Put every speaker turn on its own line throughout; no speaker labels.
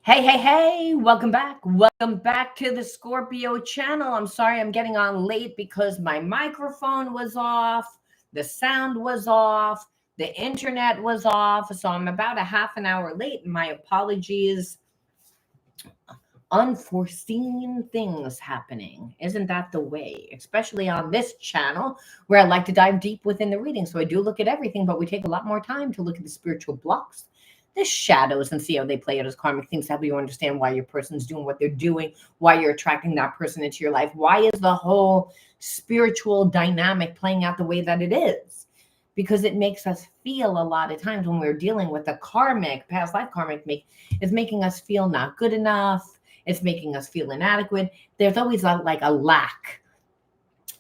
Hey, hey, hey, welcome back. Welcome back to the Scorpio channel. I'm sorry I'm getting on late because my microphone was off, the sound was off, the internet was off. So I'm about a half an hour late. My apologies. Unforeseen things happening. Isn't that the way? Especially on this channel where I like to dive deep within the reading. So I do look at everything, but we take a lot more time to look at the spiritual blocks, the shadows, and see how they play out as karmic things, help you understand why your person's doing what they're doing, why you're attracting that person into your life. Why is the whole spiritual dynamic playing out the way that it is? Because it makes us feel a lot of times when we're dealing with a karmic, past life karmic, it's making us feel not good enough. It's making us feel inadequate. There's always like a lack.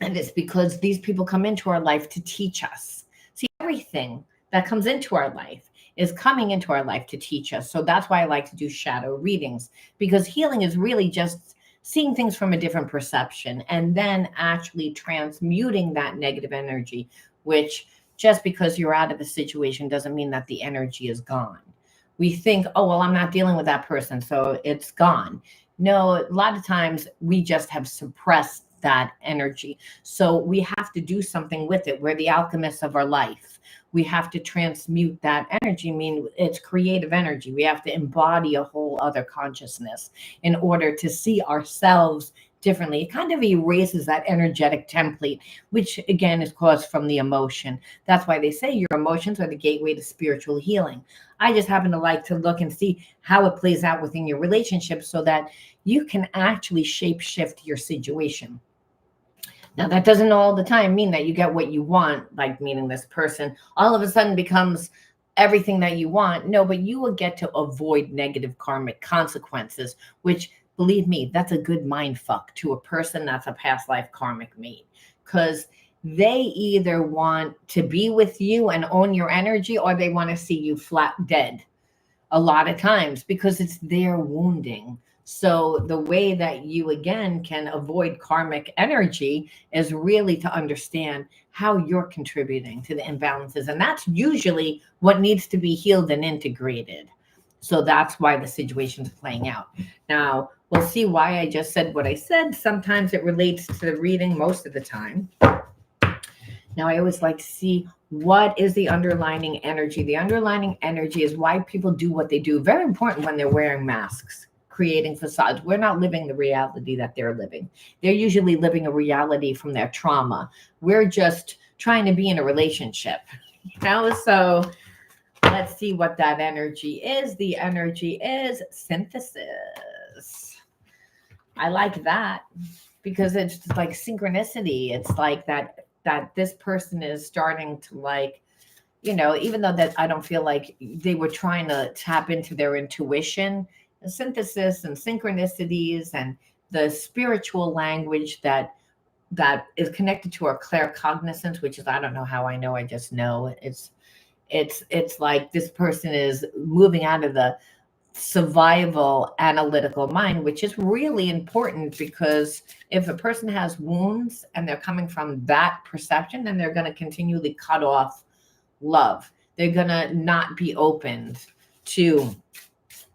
And it's because these people come into our life to teach us. See, everything that comes into our life is coming into our life to teach us. So that's why I like to do shadow readings, because healing is really just seeing things from a different perception and then actually transmuting that negative energy, which just because you're out of a situation doesn't mean that the energy is gone. We think, oh, well, I'm not dealing with that person, so it's gone. No, a lot of times we just have suppressed that energy. So we have to do something with it. We're the alchemists of our life. We have to transmute that energy. I mean, it's creative energy. We have to embody a whole other consciousness in order to see ourselves differently. It kind of erases that energetic template, which again is caused from the emotion. That's why they say your emotions are the gateway to spiritual healing. I just happen to like to look and see how it plays out within your relationship so that you can actually shape shift your situation. Now, that doesn't all the time mean that you get what you want, like meeting this person all of a sudden becomes everything that you want. No, but you will get to avoid negative karmic consequences, which, believe me, that's a good mind fuck to a person that's a past life karmic mate. Because they either want to be with you and own your energy, or they want to see you flat dead a lot of times because it's their wounding. So the way that you again can avoid karmic energy is really to understand how you're contributing to the imbalances. And that's usually what needs to be healed and integrated. So that's why the situation's playing out. Now, we'll see why I just said what I said. Sometimes it relates to the reading, most of the time. Now, I always like to see what is the underlying energy. The underlying energy is why people do what they do. Very important when they're wearing masks, creating facades. We're not living the reality that they're living. They're usually living a reality from their trauma. We're just trying to be in a relationship, So let's see what that energy is. The energy is synthesis. I like that because it's like synchronicity. It's like that this person is starting to even though that I don't feel like they were trying to tap into their intuition, the synthesis and synchronicities and the spiritual language that is connected to our claircognizance, which is, I don't know how I know, I just know it's like this person is moving out of the survival analytical mind, which is really important because if a person has wounds and they're coming from that perception, then they're going to continually cut off love. They're going to not be opened to.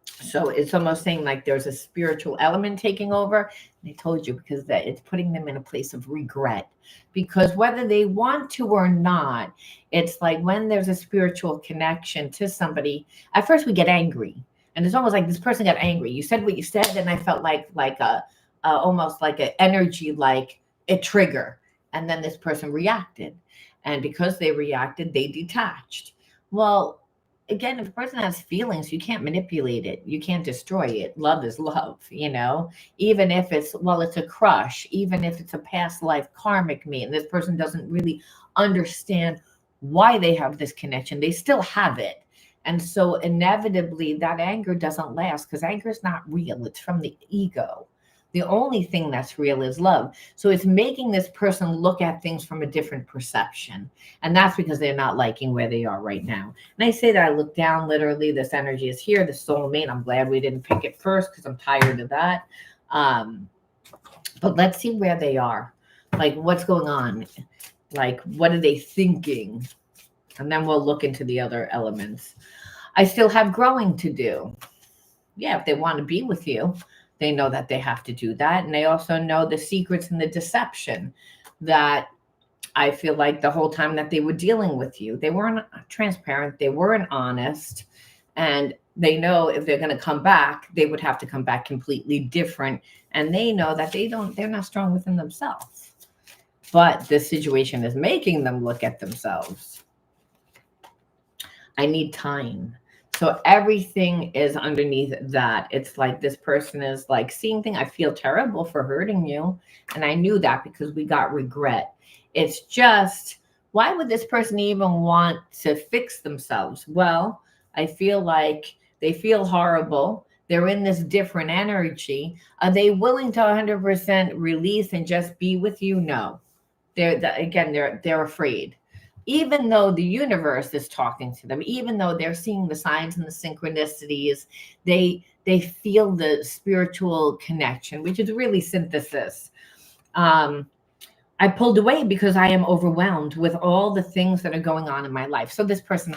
So it's almost saying like there's a spiritual element taking over. And I told you, because that it's putting them in a place of regret, because whether they want to or not, it's like when there's a spiritual connection to somebody, at first we get angry. And it's almost like this person got angry. You said what you said, and I felt like a almost like an energy, like a trigger. And then this person reacted. And because they reacted, they detached. Well, again, if a person has feelings, you can't manipulate it. You can't destroy it. Love is love, even if it's a crush, even if it's a past life karmic mate, and this person doesn't really understand why they have this connection, they still have it. And so inevitably that anger doesn't last because anger is not real. It's from the ego. The only thing that's real is love. So it's making this person look at things from a different perception. And that's because they're not liking where they are right now. And I say that I look down, literally, this energy is here, the soulmate. I'm glad we didn't pick it first because I'm tired of that. But let's see where they are. Like, what's going on? Like, what are they thinking? And then we'll look into the other elements. I still have growing to do. yeah, if they want to be with you, they know that they have to do that. And they also know the secrets and the deception that I feel like the whole time that they were dealing with you, they weren't transparent, they weren't honest, and they know if they're going to come back, they would have to come back completely different. And they know that they're not strong within themselves. But this situation is making them look at themselves. I need time. So everything is underneath that. It's like this person is like seeing things. I feel terrible for hurting you. And I knew that because we got regret. It's just, why would this person even want to fix themselves? Well, I feel like they feel horrible. They're in this different energy. Are they willing to 100% release and just be with you? No. They're afraid. Even though the universe is talking to them, even though they're seeing the signs and the synchronicities, they feel the spiritual connection, which is really synthesis. I pulled away because I am overwhelmed with all the things that are going on in my life. So this person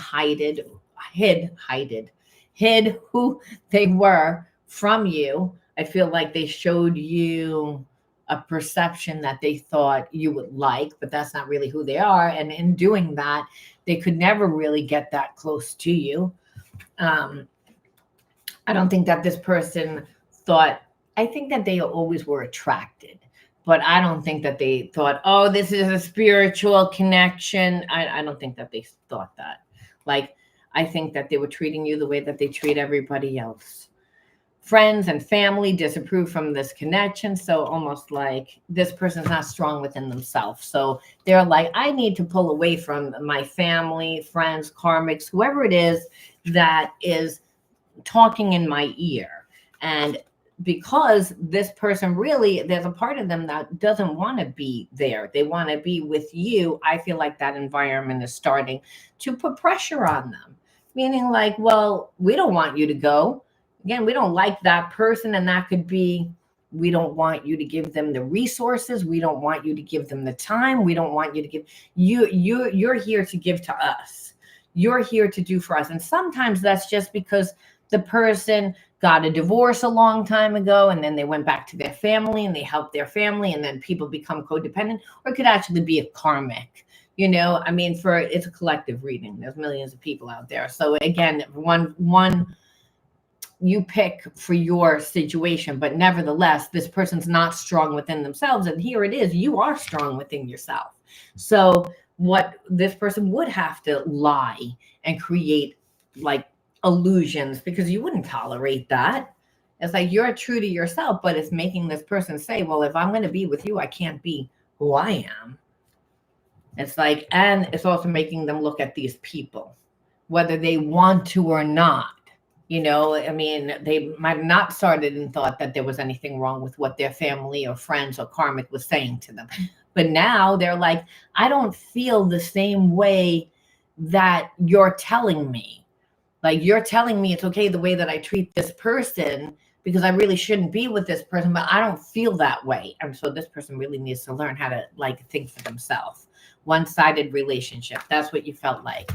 hid who they were from you. I feel like they showed you a perception that they thought you would like, but that's not really who they are. And in doing that, they could never really get that close to you. I don't think that this person thought, I think that they always were attracted, but I don't think that they thought, oh, this is a spiritual connection. I don't think that they thought that. Like, I think that they were treating you the way that they treat everybody else. Friends and family disapprove from this connection. So almost like this person's not strong within themselves. So they're like, I need to pull away from my family, friends, karmics, whoever it is that is talking in my ear. And because this person really, there's a part of them that doesn't want to be there. They want to be with you. I feel like that environment is starting to put pressure on them. Meaning like, well, we don't want you to go. Again, we don't like that person, and that could be, we don't want you to give them the resources. We don't want you to give them the time. We don't want you to give you're here to give to us. You're here to do for us. And sometimes that's just because the person got a divorce a long time ago, and then they went back to their family and they helped their family, and then people become codependent, or it could actually be a karmic. I mean, it's a collective reading. There's millions of people out there. So again, one you pick for your situation, but nevertheless, this person's not strong within themselves. And here it is, you are strong within yourself. So what this person would have to lie and create like illusions, because you wouldn't tolerate that. It's like you're true to yourself, but it's making this person say, well, if I'm going to be with you, I can't be who I am. It's like, and it's also making them look at these people, whether they want to or not. I mean, they might have not started and thought that there was anything wrong with what their family or friends or karmic was saying to them. But now they're like, I don't feel the same way that you're telling me. Like, you're telling me it's okay the way that I treat this person because I really shouldn't be with this person, but I don't feel that way. And so this person really needs to learn how to like think for themselves. One-sided relationship. That's what you felt like.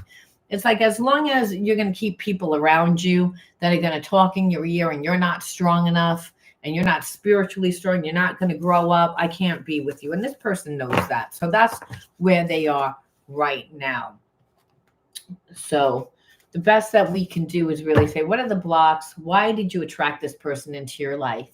It's like, as long as you're going to keep people around you that are going to talk in your ear and you're not strong enough and you're not spiritually strong, you're not going to grow up, I can't be with you. And this person knows that. So that's where they are right now. So the best that we can do is really say, what are the blocks? Why did you attract this person into your life?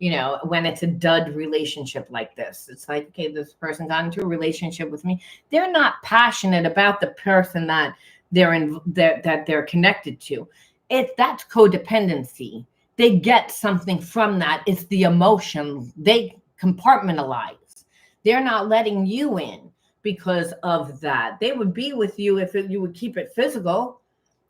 When it's a dud relationship like this, it's like, okay, this person got into a relationship with me. They're not passionate about the person that they're connected to. That's codependency. They get something from that. It's the emotion. They compartmentalize. They're not letting you in because of that. They would be with you if you would keep it physical.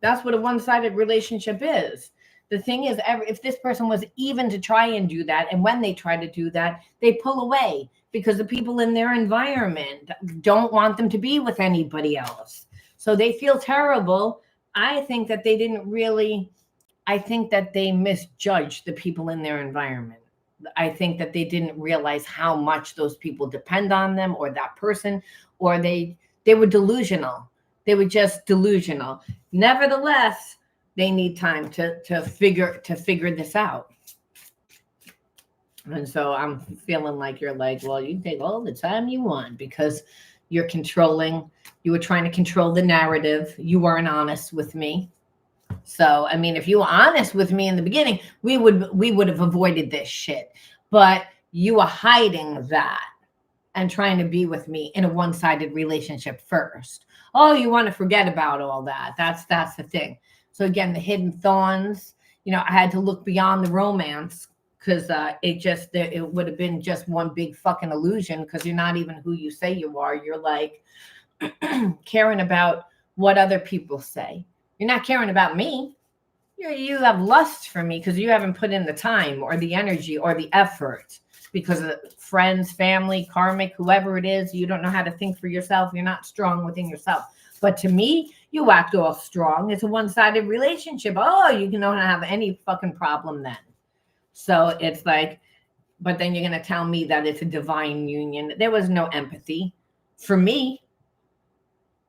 That's what a one-sided relationship is. The thing is, if this person was even to try and do that, and when they try to do that, they pull away because the people in their environment don't want them to be with anybody else. So they feel terrible. I think that they misjudged the people in their environment. I think that they didn't realize how much those people depend on them or that person, or they were delusional. They were just delusional. Nevertheless, They need time to figure this out. And so I'm feeling like you're like, well, you can take all the time you want because you're controlling. You were trying to control the narrative. You weren't honest with me. So, I mean, if you were honest with me in the beginning, we would have avoided this shit. But you were hiding that and trying to be with me in a one-sided relationship first. Oh, you want to forget about all that. That's the thing. So again, the hidden thorns, I had to look beyond the romance because it would have been just one big fucking illusion because you're not even who you say you are. You're like caring about what other people say. You're not caring about me. You have lust for me because you haven't put in the time or the energy or the effort because of friends, family, karmic, whoever it is. You don't know how to think for yourself. You're not strong within yourself. But to me, you act all strong. It's a one-sided relationship. Oh, you don't have any fucking problem then. So it's like, but then you're going to tell me that it's a divine union. There was no empathy for me.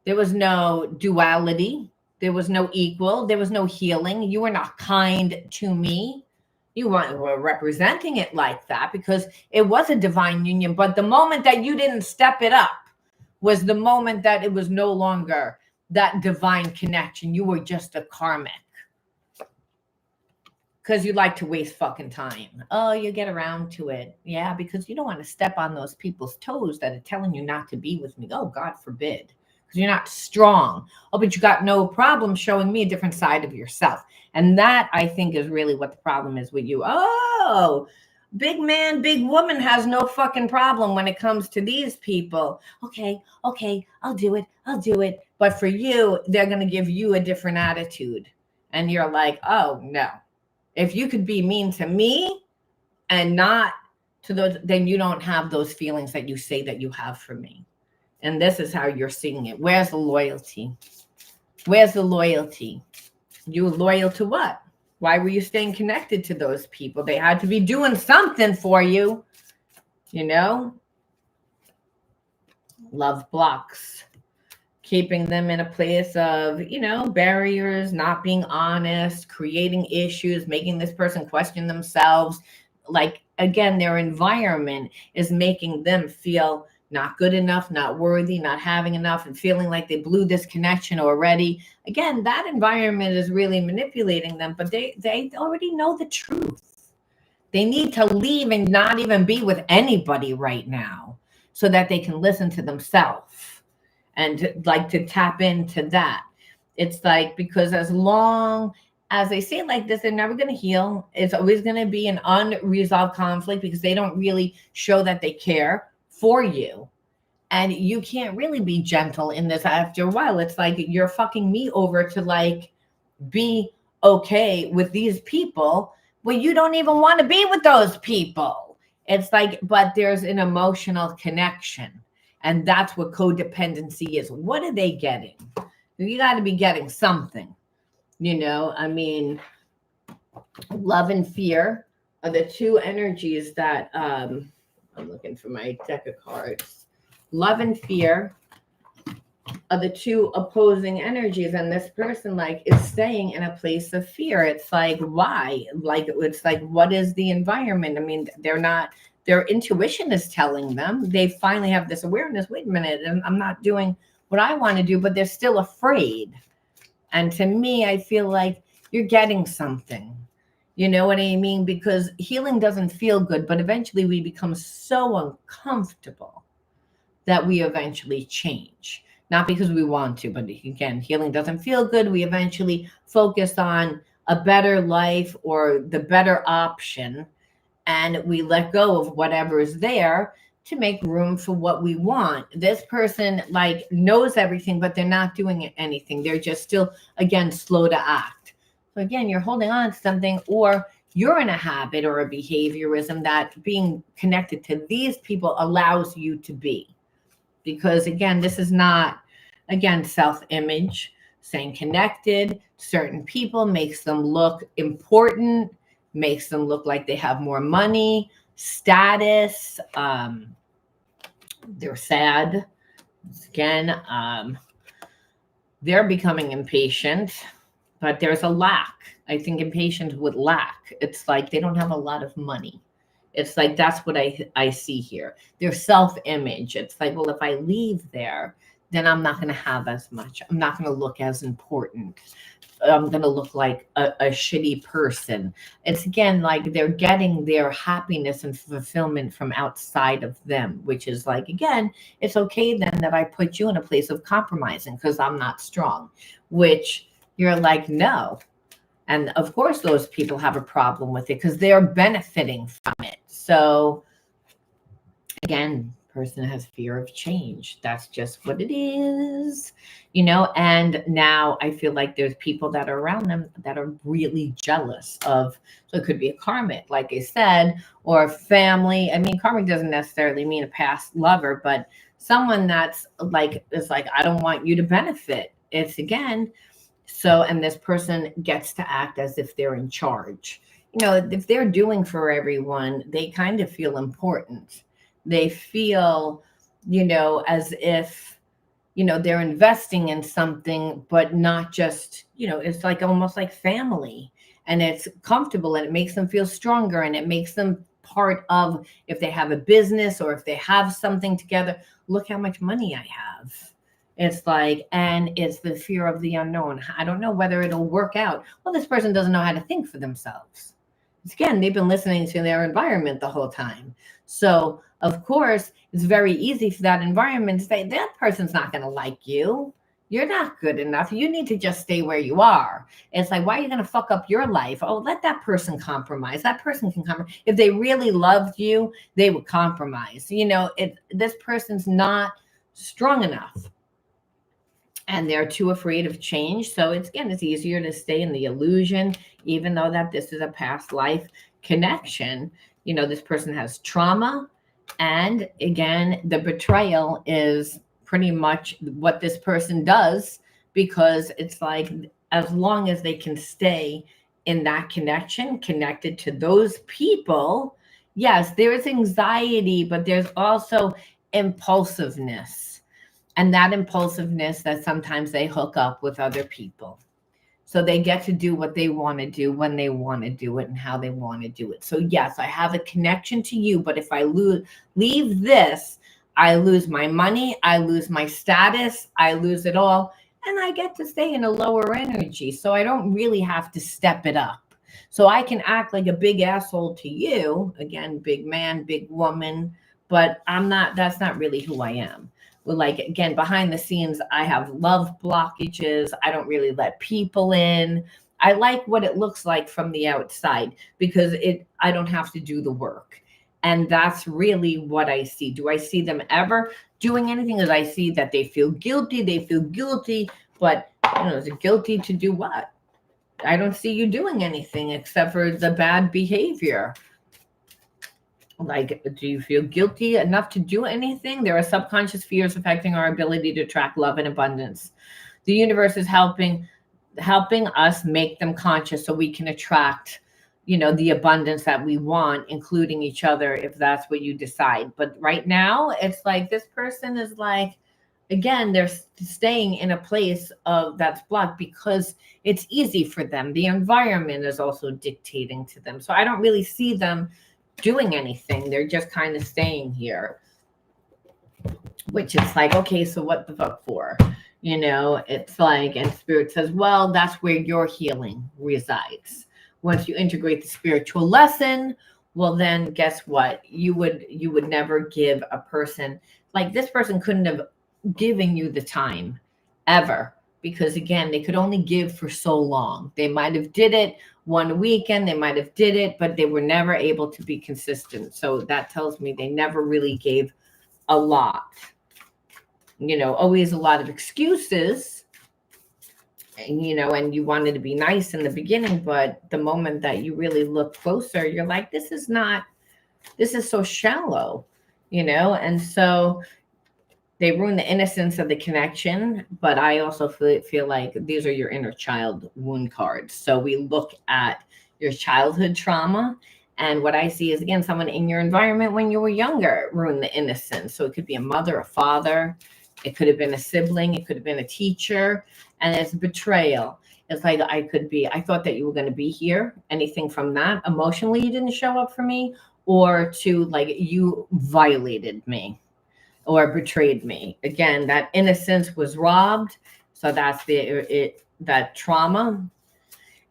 There was no duality. There was no equal. There was no healing. You were not kind to me. You were representing it like that because it was a divine union. But the moment that you didn't step it up was the moment that it was no longer that divine connection. You were just a karmic. Because you like to waste fucking time. Oh, you get around to it. Yeah, because you don't want to step on those people's toes that are telling you not to be with me. Oh, God forbid. Because you're not strong. Oh, but you got no problem showing me a different side of yourself. And that, I think, is really what the problem is with you. Oh, big man, big woman has no fucking problem when it comes to these people. Okay, I'll do it. But for you, they're going to give you a different attitude. And you're like, oh, no. If you could be mean to me and not to those, then you don't have those feelings that you say that you have for me. And this is how you're seeing it. Where's the loyalty? Where's the loyalty? You loyal to what? Why were you staying connected to those people? They had to be doing something for you. Love blocks. Keeping them in a place of, barriers, not being honest, creating issues, making this person question themselves. Like, again, their environment is making them feel not good enough, not worthy, not having enough, and feeling like they blew this connection already. Again, that environment is really manipulating them, but they already know the truth. They need to leave and not even be with anybody right now so that they can listen to themselves. And to tap into that. It's like, because as long as they say it like this, they're never going to heal. It's always going to be an unresolved conflict because they don't really show that they care for you. And you can't really be gentle in this after a while. It's like you're fucking me over to be okay with these people when you don't even want to be with those people. It's like, but there's an emotional connection. And that's what codependency is. What are they getting? You got to be getting something. Love and fear are the two energies that I'm looking for my deck of cards. Love and fear are the two opposing energies. And this person is staying in a place of fear. It's like, why? It's like, what is the environment? I mean, their intuition is telling them. They finally have this awareness. Wait a minute, I'm not doing what I want to do, but they're still afraid. And to me, I feel like you're getting something. You know what I mean? Because healing doesn't feel good, but eventually we become so uncomfortable that we eventually change. Not because we want to, but again, healing doesn't feel good. We eventually focus on a better life or the better option. And we let go of whatever is there to make room for what we want. This person knows everything, but they're not doing anything. They're just still, again, slow to act. So again, you're holding on to something, or you're in a habit or a behaviorism that being connected to these people allows you to be. Because again, this is not, again, self-image. Staying connected to certain people makes them look important, makes them look like they have more money, status. They're sad. Again, they're becoming impatient. but there's a lack. I think impatient with lack. It's like they don't have a lot of money. It's like that's what I see here. Their self-image. It's like, well, if I leave there, then I'm not going to have as much. I'm not going to look as important. I'm going to look like a shitty person. It's again like they're getting their happiness and fulfillment from outside of them, which is like, again, it's okay then that I put you in a place of compromising because I'm not strong, which you're like, no. And of course, those people have a problem with it because they're benefiting from it. So again, person has fear of change. That's just what it is, you know. And now I feel like there's people that are around them that are really jealous of, so it could be a karmic, like I said, or a family. I mean, karmic doesn't necessarily mean a past lover, but someone that's like, is like, I don't want you to benefit. It's again, so, and this person gets to act as if they're in charge. You know, if they're doing for everyone, they kind of feel important. They feel, you know, as if, you know, they're investing in something, but not just, you know, it's like almost like family, and it's comfortable and it makes them feel stronger and it makes them part of, if they have a business or if they have something together, look how much money I have. It's like, and it's the fear of the unknown. I don't know whether it'll work out. Well, this person doesn't know how to think for themselves. Again, they've been listening to their environment the whole time. So, of course, it's very easy for that environment to say, that person's not going to like you. You're not good enough. You need to just stay where you are. It's like, why are you going to fuck up your life? Oh, let that person compromise. That person can compromise. If they really loved you, they would compromise. You know, this person's not strong enough. And they're too afraid of change. So it's easier to stay in the illusion, even though that this is a past life connection. You know, this person has trauma. And again, the betrayal is pretty much what this person does, because it's like, as long as they can stay in that connection, connected to those people, yes, there is anxiety, but there's also impulsiveness. And that impulsiveness that sometimes they hook up with other people. So they get to do what they want to do when they want to do it and how they want to do it. So yes, I have a connection to you, but if I leave this, I lose my money, I lose my status, I lose it all, and I get to stay in a lower energy. So I don't really have to step it up. So I can act like a big asshole to you, again, big man, big woman, but that's not really who I am. Well, like, again, behind the scenes, I have love blockages. I don't really let people in. I like what it looks like from the outside because I don't have to do the work. And that's really what I see. Do I see them ever doing anything? As I see that they feel guilty, but is it guilty to do what? I don't see you doing anything except for the bad behavior. Like, do you feel guilty enough to do anything? There are subconscious fears affecting our ability to attract love and abundance. The universe is helping us make them conscious so we can attract, the abundance that we want, including each other, if that's what you decide. But right now, it's like this person is like, again, they're staying in a place that's blocked because it's easy for them. The environment is also dictating to them. So I don't really see them doing anything. They're just kind of staying here, which is like, okay, so what the fuck for? It's like, and Spirit says, well, that's where your healing resides. Once you integrate the spiritual lesson, well, then guess what? You would never give a person, like this person couldn't have given you the time ever, because again, they could only give for so long. They might have did it one weekend, they might have did it, but they were never able to be consistent. So that tells me they never really gave a lot. Always a lot of excuses, and you wanted to be nice in the beginning, but the moment that you really look closer, you're like, this is so shallow, and so they ruin the innocence of the connection. But I also feel like these are your inner child wound cards. So we look at your childhood trauma. And what I see is, again, someone in your environment when you were younger ruined the innocence. So it could be a mother, a father. It could have been a sibling. It could have been a teacher. And it's betrayal. It's like I thought that you were going to be here. Anything from that, emotionally, you didn't show up for me, or to like you violated me or betrayed me. Again, that innocence was robbed. So that's that trauma.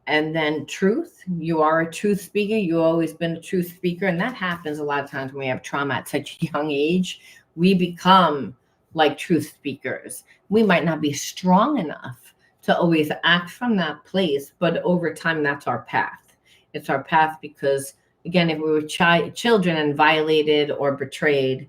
And then truth, you are a truth speaker. You've always been a truth speaker. And that happens a lot of times when we have trauma at such a young age. We become like truth speakers. We might not be strong enough to always act from that place, but over time, that's our path. It's our path because, again, if we were children and violated or betrayed,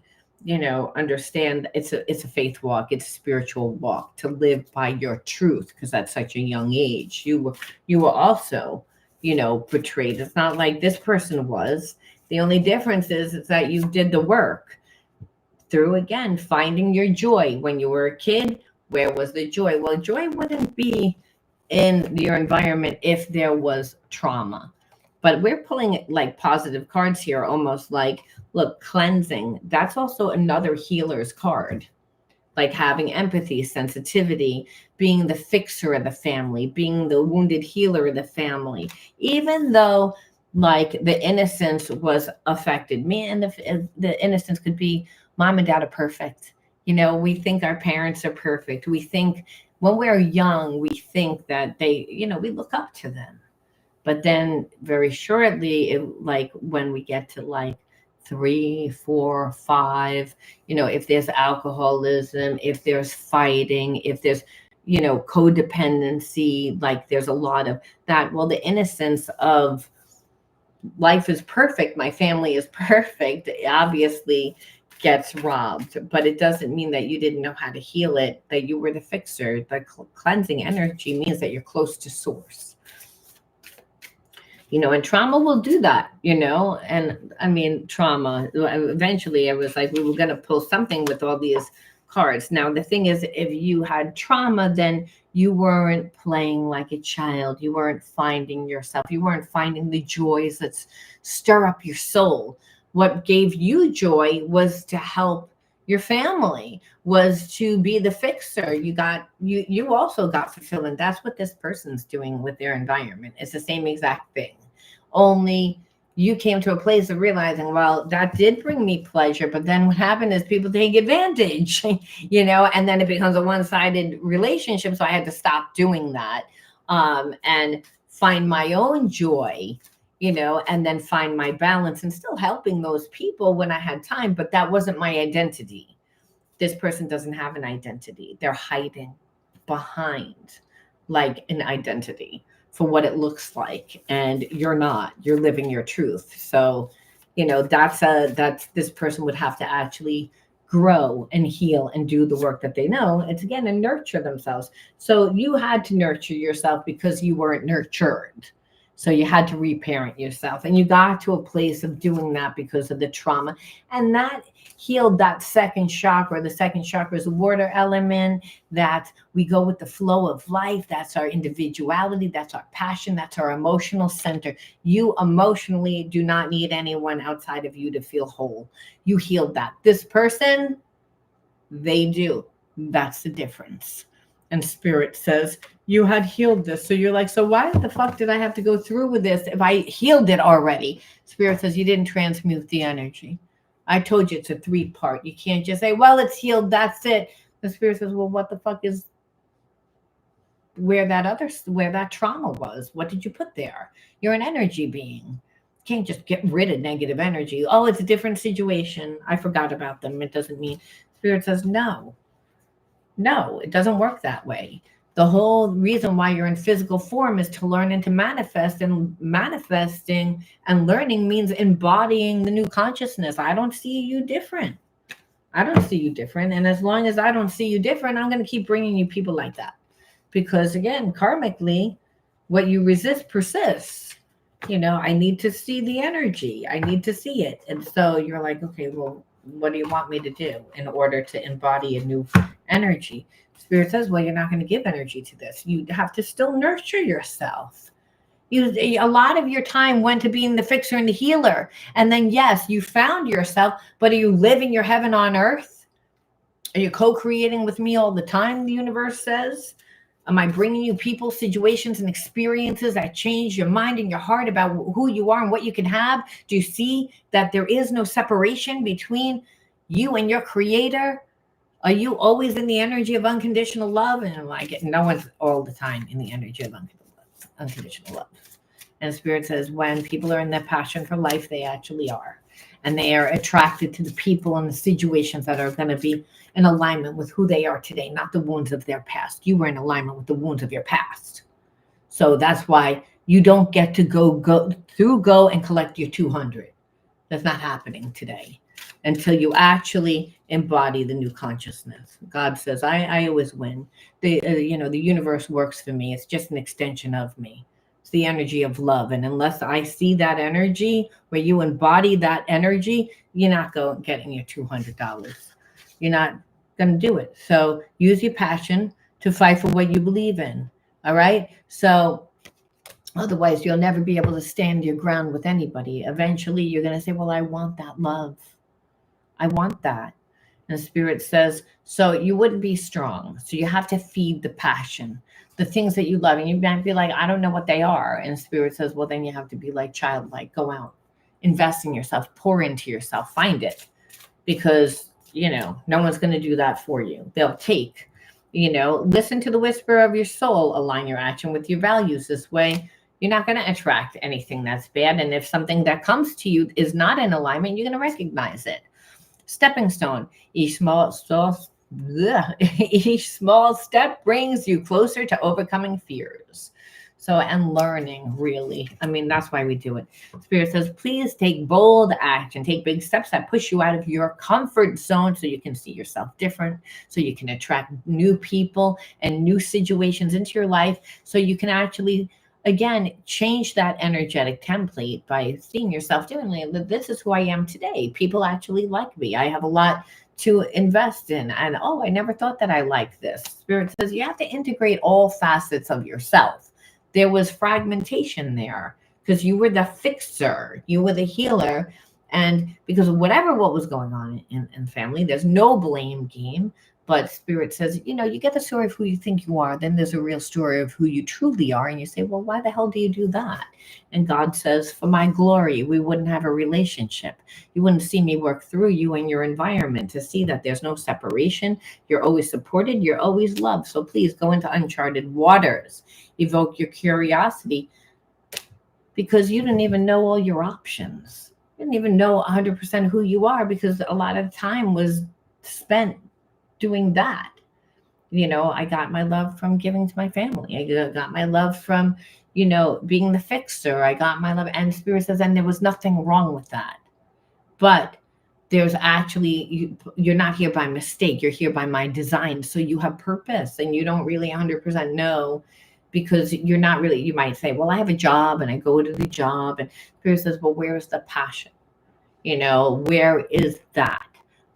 understand it's a faith walk. It's a spiritual walk to live by your truth, because at such a young age, you were also, betrayed. It's not like this person was. The only difference is that you did the work through, again, finding your joy. When you were a kid, where was the joy? Well, joy wouldn't be in your environment if there was trauma. But we're pulling like positive cards here, almost like, look, cleansing. That's also another healer's card, like having empathy, sensitivity, being the fixer of the family, being the wounded healer of the family. Even though like the innocence was affected, me, and the innocence could be mom and dad are perfect. We think our parents are perfect. We think when we're young, we think that we look up to them. But then very shortly, like when we get to like 3, 4, 5, if there's alcoholism, if there's fighting, if there's, codependency, like there's a lot of that. Well, the innocence of life is perfect, my family is perfect, obviously gets robbed. But it doesn't mean that you didn't know how to heal it, that you were the fixer. The cleansing energy means that you're close to source. And trauma will do that, and I mean, trauma, eventually I was like, we were going to pull something with all these cards. Now, the thing is, if you had trauma, then you weren't playing like a child. You weren't finding yourself. You weren't finding the joys that stir up your soul. What gave you joy was to help your family, was to be the fixer. You also got fulfillment. That's what this person's doing with their environment. It's the same exact thing. Only you came to a place of realizing, well, that did bring me pleasure, but then what happened is people take advantage, and then it becomes a one-sided relationship. So I had to stop doing that, and find my own joy, and then find my balance, and still helping those people when I had time. But that wasn't my identity. This person doesn't have an identity. They're hiding behind like an identity for what it looks like. And you're not. You're living your truth. So, that's this person would have to actually grow and heal and do the work that they know. It's again, and nurture themselves. So you had to nurture yourself because you weren't nurtured. So you had to reparent yourself, and you got to a place of doing that because of the trauma, and that healed that second chakra. The second chakra is a water element, that we go with the flow of life. That's our individuality. That's our passion. That's our emotional center. You emotionally do not need anyone outside of you to feel whole. You healed that. This person, they do. That's the difference. And spirit says, you had healed this. So you're like, so why the fuck did I have to go through with this if I healed it already? Spirit says, you didn't transmute the energy. I told you it's a 3-part. You can't just say, well, it's healed, that's it. The spirit says, well, what the fuck is where that trauma was? What did you put there? You're an energy being. You can't just get rid of negative energy. Oh, it's a different situation. I forgot about them. It doesn't mean. Spirit says, no, it doesn't work that way. The whole reason why you're in physical form is to learn and to manifest, and manifesting and learning means embodying the new consciousness. I don't see you different. And as long as I don't see you different, I'm going to keep bringing you people like that. Because again, karmically, what you resist persists. I need to see the energy. I need to see it. And so you're like, okay, well, what do you want me to do in order to embody a new energy? Spirit says, well, you're not going to give energy to this. You have to still nurture yourself. A lot of your time went to being the fixer and the healer. And then, yes, you found yourself, but are you living your heaven on earth? Are you co-creating with me all the time, the universe says? Am I bringing you people, situations, and experiences that change your mind and your heart about who you are and what you can have? Do you see that there is no separation between you and your creator? Are you always in the energy of unconditional love? And I get no one's all the time in the energy of unconditional love. And Spirit says when people are in their passion for life, they actually are. And they are attracted to the people and the situations that are going to be in alignment with who they are today, not the wounds of their past. You were in alignment with the wounds of your past. So that's why you don't get to go and collect your 200. That's not happening today until you actually embody the new consciousness. God says, I always win. The universe works for me. It's just an extension of me. It's the energy of love. And unless I see that energy where you embody that energy, you're not getting your $200. You're not going to do it. So use your passion to fight for what you believe in. All right. So otherwise, you'll never be able to stand your ground with anybody. Eventually, you're going to say, well, I want that love. I want that. And the Spirit says, so you wouldn't be strong. So you have to feed the passion, the things that you love. And you might be like, I don't know what they are. And the Spirit says, well, then you have to be like childlike. Go out, invest in yourself, pour into yourself, find it. Because, no one's going to do that for you. They'll take, listen to the whisper of your soul, align your action with your values. This way, you're not going to attract anything that's bad. And if something that comes to you is not in alignment, you're going to recognize it. Stepping stone. Each small step brings you closer to overcoming fears. So, and learning, really. I mean, that's why we do it. Spirit says, please take bold action. Take big steps that push you out of your comfort zone so you can see yourself different, so you can attract new people and new situations into your life, so you can actually, again, change that energetic template by seeing yourself differently. This is who I am today. People actually like me. I have a lot to invest in. And, I never thought that I liked this. Spirit says you have to integrate all facets of yourself. There was fragmentation there because you were the fixer. You were the healer. And because of what was going on in family, there's no blame game. But Spirit says, you get the story of who you think you are. Then there's a real story of who you truly are. And you say, well, why the hell do you do that? And God says, for my glory, we wouldn't have a relationship. You wouldn't see me work through you and your environment to see that there's no separation. You're always supported. You're always loved. So please go into uncharted waters. Evoke your curiosity because you didn't even know all your options. You didn't even know 100% who you are because a lot of time was spent doing that. I got my love from giving to my family. I got my love from, being the fixer. I got my love. And Spirit says, and there was nothing wrong with that. But there's actually, you're not here by mistake. You're here by my design. So you have purpose and you don't really 100% know because you're not really, you might say, well, I have a job and I go to the job. And Spirit says, well, where is the passion? Where is that?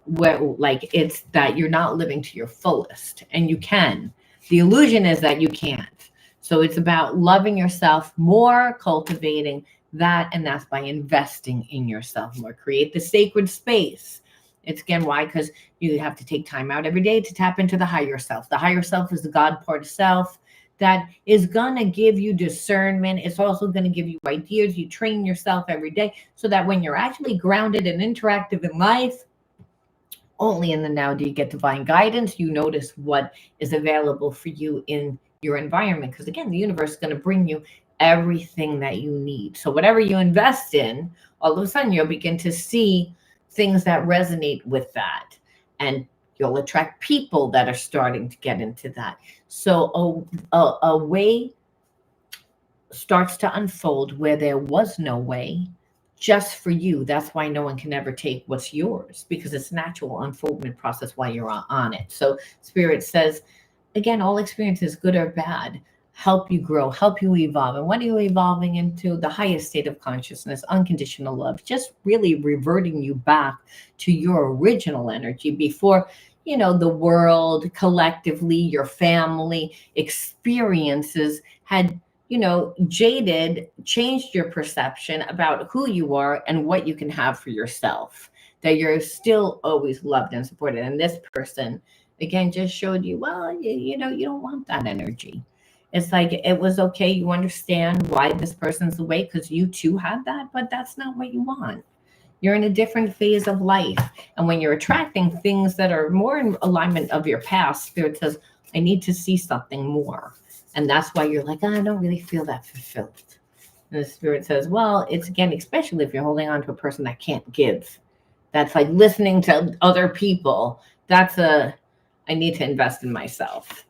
Where, like, it's that you're not living to your fullest, and you can. The illusion is that you can't. So it's about loving yourself more, cultivating that, and that's by investing in yourself more. Create the sacred space. It's again why, because you have to take time out every day to tap into the higher self. The higher self is the God part of self that is going to give you discernment. It's also going to give you ideas. You train yourself every day so that when you're actually grounded and interactive in life, only in the now do you get divine guidance. You notice what is available for you in your environment. Because again, the universe is going to bring you everything that you need. So whatever you invest in, all of a sudden you'll begin to see things that resonate with that. And you'll attract people that are starting to get into that. So a way starts to unfold where there was no way, just for you. That's why no one can ever take what's yours, because it's a natural unfoldment process while you're on it. So Spirit says, again, all experiences, good or bad, help you grow, help you evolve. And when are you evolving into the highest state of consciousness, unconditional love, just really reverting you back to your original energy before, the world collectively, your family experiences had changed your perception about who you are and what you can have for yourself, that you're still always loved and supported. And this person again just showed you, well, you know, you don't want that energy. It's like it was okay. You understand why this person's the way because you too had that, but that's not what you want. You're in a different phase of life. And when you're attracting things that are more in alignment of your past, Spirit says, I need to see something more. And that's why you're like, oh, I don't really feel that fulfilled. And the Spirit says, well, it's again, especially if you're holding on to a person that can't give. That's like listening to other people. That's a, I need to invest in myself.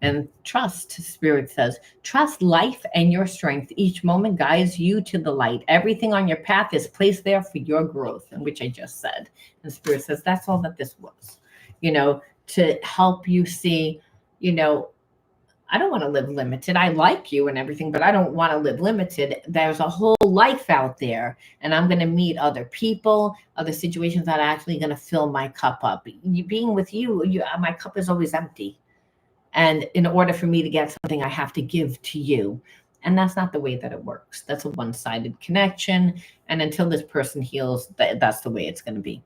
And trust, Spirit says, trust life and your strength. Each moment guides you to the light. Everything on your path is placed there for your growth, and which I just said. And Spirit says, that's all that this was, you know, to help you see, you know, I don't want to live limited. I like you and everything, but I don't want to live limited. There's a whole life out there, and I'm going to meet other people, other situations that are actually going to fill my cup up. Being with you, my cup is always empty. And in order for me to get something, I have to give to you. And that's not the way that it works. That's a one-sided connection. And until this person heals, that's the way it's going to be.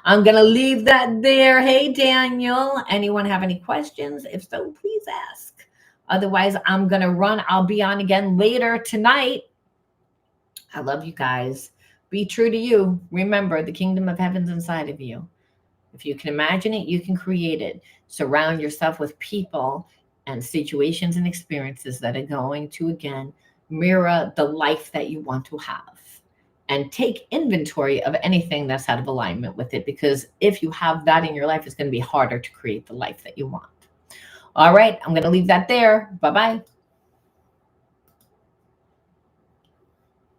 I'm going to leave that there. Hey, Daniel, anyone have any questions? If so, please ask. Otherwise, I'm going to run. I'll be on again later tonight. I love you guys. Be true to you. Remember, the kingdom of heaven's inside of you. If you can imagine it, you can create it. Surround yourself with people and situations and experiences that are going to, again, mirror the life that you want to have. And take inventory of anything that's out of alignment with it. Because if you have that in your life, it's going to be harder to create the life that you want. All right, I'm going to leave that there. Bye-bye.